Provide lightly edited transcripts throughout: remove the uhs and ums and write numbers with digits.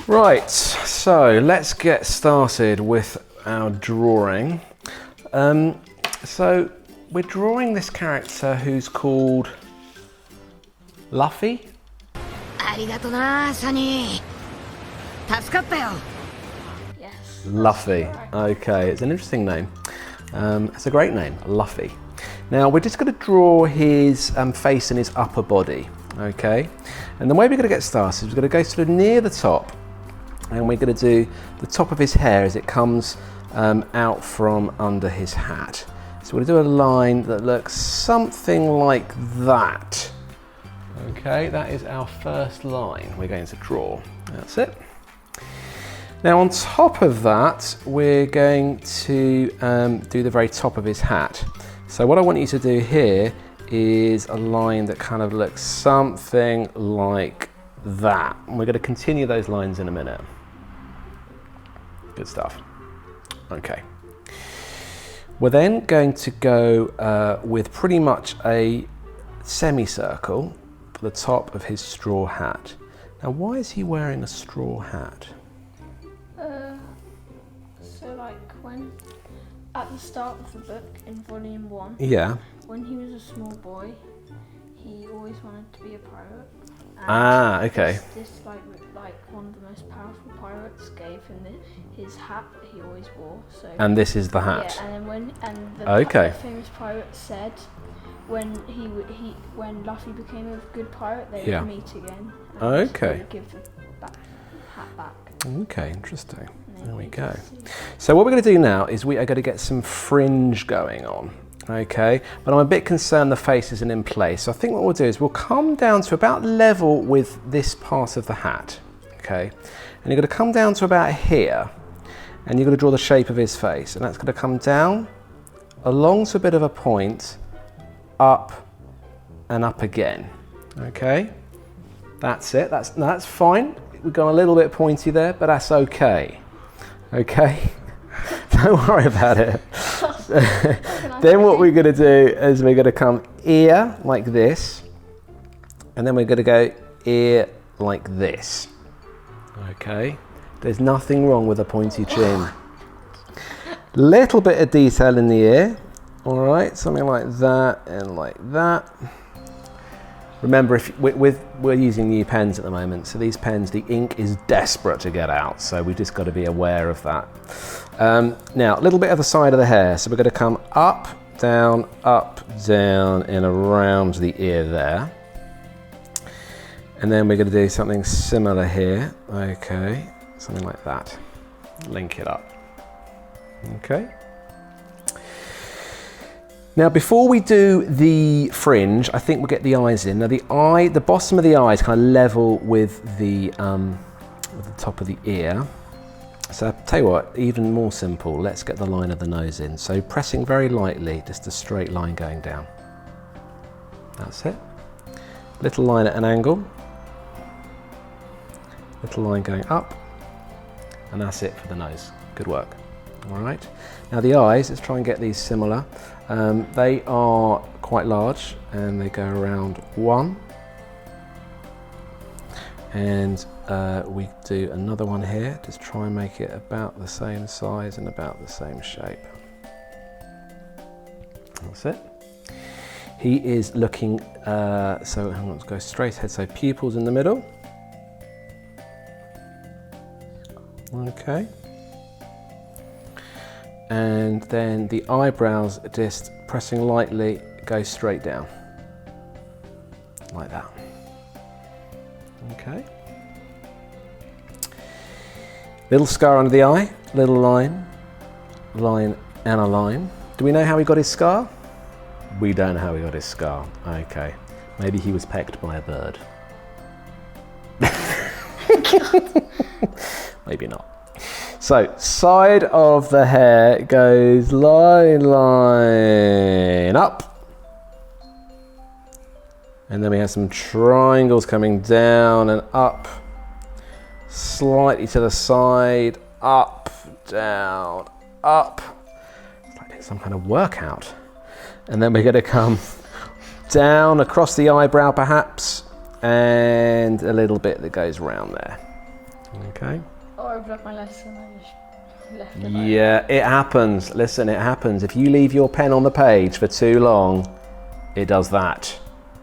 Right, so let's get started with our drawing. So we're drawing this character who's called Luffy. Yes. Luffy. Okay, it's an interesting name. It's a great name, Luffy. Now we're just going to draw his face and his upper body. Okay, and the way we're going to get started is we're going to go sort of near the top, and we're going to do the top of his hair as it comes out from under his hat. So we're going to do a line that looks something like that. Okay, that is our first line we're going to draw. That's it. Now on top of that, we're going to do the very top of his hat. So what I want you to do here is a line that kind of looks something like that. And we're going to continue those lines in a minute. Good stuff. Okay. We're then going to go with pretty much a semicircle for the top of his straw hat. Now, why is he wearing a straw hat? So like when, at the start of the book in volume 1, Yeah. when he was a small boy, he always wanted to be a pirate. And okay. This like one of the most powerful pirates gave him his hat that he always wore. So. And this is the hat. Yeah, and then Okay. the famous pirate said when when Luffy became a good pirate, they would meet again. And Okay. He would give the hat back. Okay, interesting. There we go. So what we're going to do now is we are going to get some fringe going on. Okay, but I'm a bit concerned the face isn't in place. So I think what we'll do is we'll come down to about level with this part of the hat. Okay, and you're going to come down to about here, and you're going to draw the shape of his face, and that's going to come down along to a bit of a point, up and up again. Okay, that's it. That's fine. We've gone a little bit pointy there, but that's okay. Okay, don't worry about it. Then what we're going to do is we're going to come ear like this, and then we're going to go ear like this. Okay, there's nothing wrong with a pointy chin. Little bit of detail in the ear, all right, something like that and like that. Remember, if we're using new pens at the moment, so these pens, the ink is desperate to get out, so we've just got to be aware of that. Now, a little bit of the side of the hair, so we're going to come up, down, and around the ear there. And then we're going to do something similar here, okay, something like that. Link it up, okay. Now, before we do the fringe, I think we'll get the eyes in. Now, the bottom of the eye is kind of level with the top of the ear. So, I'll tell you what, even more simple, let's get the line of the nose in. So, pressing very lightly, just a straight line going down. That's it. Little line at an angle. Little line going up. And that's it for the nose. Good work. All right. Now, the eyes, let's try and get these similar. They are quite large and they go around 1. And we do another one here, just try and make it about the same size and about the same shape. That's it. He is looking, so hang on, let's go straight ahead, so pupils in the middle. Okay. And then the eyebrows, just pressing lightly, go straight down. Like that. Okay. Little scar under the eye, little line, line and a line. Do we know how he got his scar? We don't know how he got his scar. Okay. Maybe he was pecked by a bird. Maybe not. So, side of the hair goes line up. And then we have some triangles coming down and up. Slightly to the side, up, down, up. It's like doing some kind of workout. And then we're going to come down across the eyebrow perhaps, and a little bit that goes round there. Okay. Or I've left my lesson and I just left it. Yeah, it happens. Listen, it happens. If you leave your pen on the page for too long, it does that.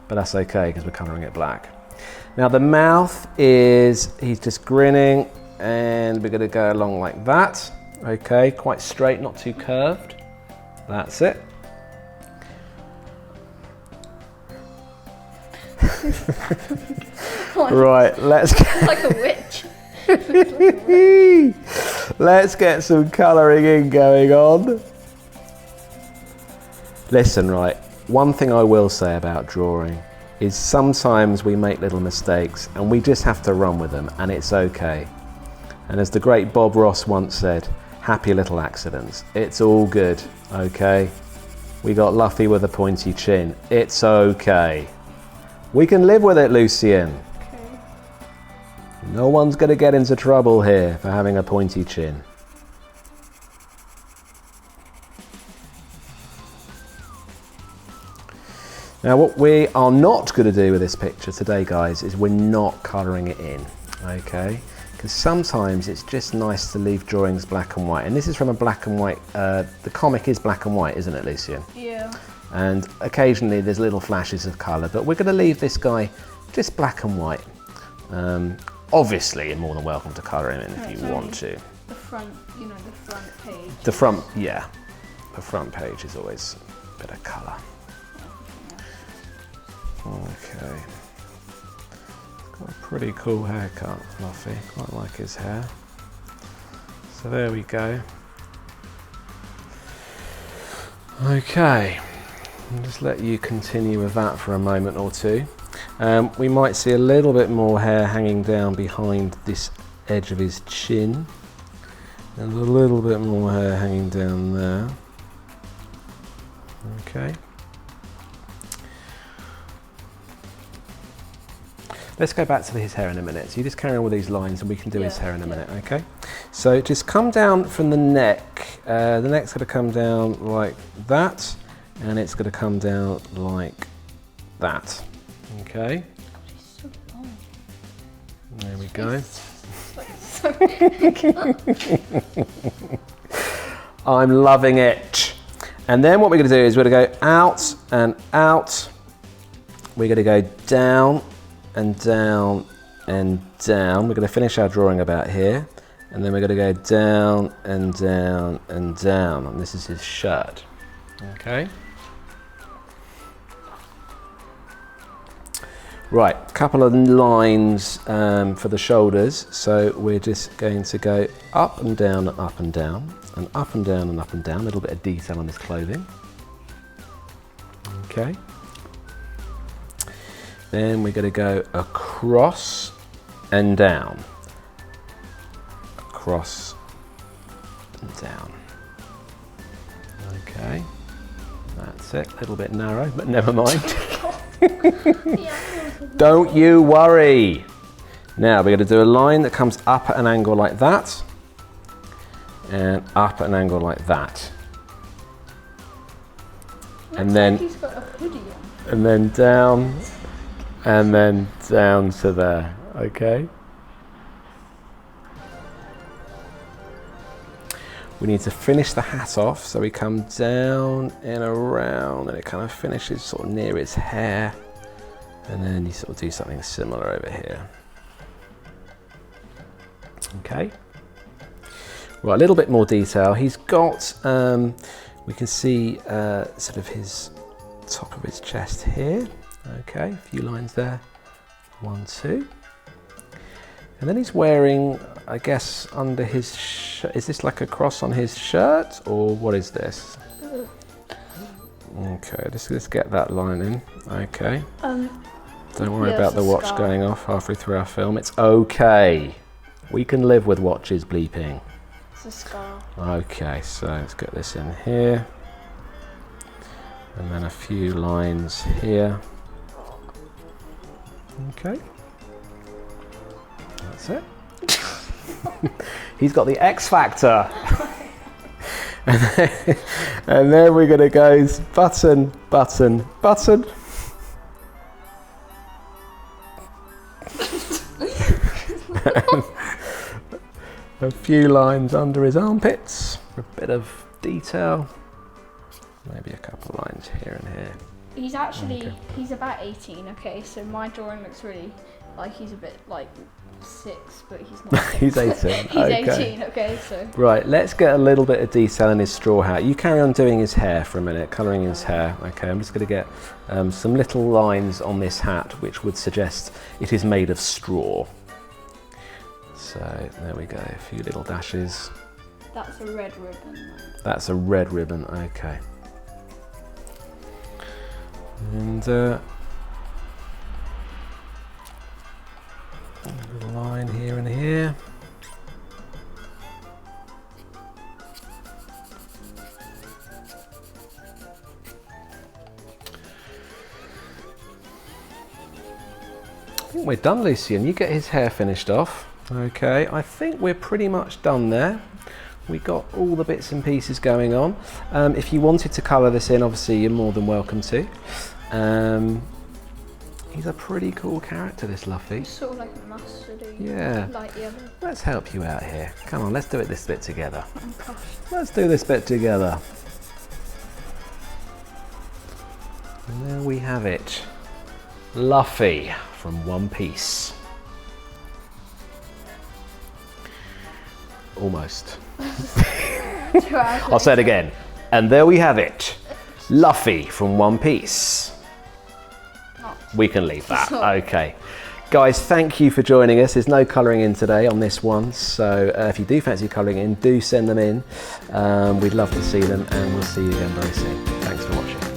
But that's okay because we're colouring it black. Now the mouth is, he's just grinning, and we're going to go along like that. Okay, quite straight, not too curved. That's it. Right, let's get Like a witch. let's get some colouring in going on. Listen, right, one thing I will say about drawing is sometimes we make little mistakes and we just have to run with them, and it's okay. And as the great Bob Ross once said, happy little accidents. It's all good, okay? We got Luffy with a pointy chin. It's okay. We can live with it, Lucian. Okay. No one's going to get into trouble here for having a pointy chin. Now what we are not going to do with this picture today, guys, is we're not colouring it in, okay? Because sometimes it's just nice to leave drawings black and white. And this is from a black and white, the comic is black and white, isn't it, Lucian? Yeah. And occasionally there's little flashes of colour, but we're going to leave this guy just black and white. Obviously, you're more than welcome to colour him in if you want to. The front, you know, the front page. The front, yeah. The front page is always a bit of colour. Okay. Got a pretty cool haircut, Luffy. Quite like his hair. So there we go. Okay. I'll just let you continue with that for a moment or two. We might see a little bit more hair hanging down behind this edge of his chin. And a little bit more hair hanging down there. Okay. Let's go back to his hair in a minute. So you just carry on with these lines and we can do his hair in a minute, okay? So just come down from the neck. The neck's going to come down like that, and it's going to come down like that, okay? It's so long. There we go. I'm loving it. And then what we're going to do is we're going to go out and out. We're going to go down and down and down. We're going to finish our drawing about here, and then we're going to go down and down and down. And this is his shirt. Okay. Right, a couple of lines for the shoulders. So we're just going to go up and down and up and down and up and down and up and down. A little bit of detail on his clothing. Okay. Then we're going to go across and down. Across and down. Okay, that's it. A little bit narrow, but never mind. Don't you worry. Now we're going to do a line that comes up at an angle like that, and up at an angle like that. And then, he's got a hoodie on. and then down. And then down to there, okay? We need to finish the hat off, so we come down and around, and it kind of finishes sort of near his hair. And then you sort of do something similar over here. Okay? Right, a little bit more detail. He's got, we can see sort of his top of his chest here. Okay, a few lines there. 1, 2. And then he's wearing, I guess, under his shirt. Is this like a cross on his shirt, or what is this? Okay, let's get that line in. Okay. Don't worry about the watch going off halfway through our film. It's okay. We can live with watches bleeping. It's a scar. Okay, so let's get this in here. And then a few lines here. Okay, that's it. He's got the X Factor. and then we're going to go button, button, button. A few lines under his armpits for a bit of detail. Maybe a couple of lines here and here. He's actually, he's about 18, okay? So my drawing looks really like he's a bit like 6, but he's not 6. He's 18. He's 18, okay, so. Right, let's get a little bit of detail in his straw hat. You carry on doing his hair for a minute, colouring his hair. Okay, I'm just going to get some little lines on this hat which would suggest it is made of straw. So there we go, a few little dashes. That's a red ribbon. That's a red ribbon, okay. And a little line here and here. I think we're done, Lucian. You get his hair finished off. Okay, I think we're pretty much done there. We got all the bits and pieces going on. If you wanted to colour this in, obviously you're more than welcome to. He's a pretty cool character, this Luffy. It's sort of like a mustardy, yeah. light yellow. Let's help you out here. Come on, let's do it this bit together. Oh gosh. Let's do this bit together. And there we have it. Luffy from One Piece. Almost. I'll say it again. And there we have it. Luffy from One Piece. We can leave that. Okay. Guys, thank you for joining us. There's no colouring in today on this one. So if you do fancy colouring in, do send them in. We'd love to see them, and we'll see you again very soon. Thanks for watching.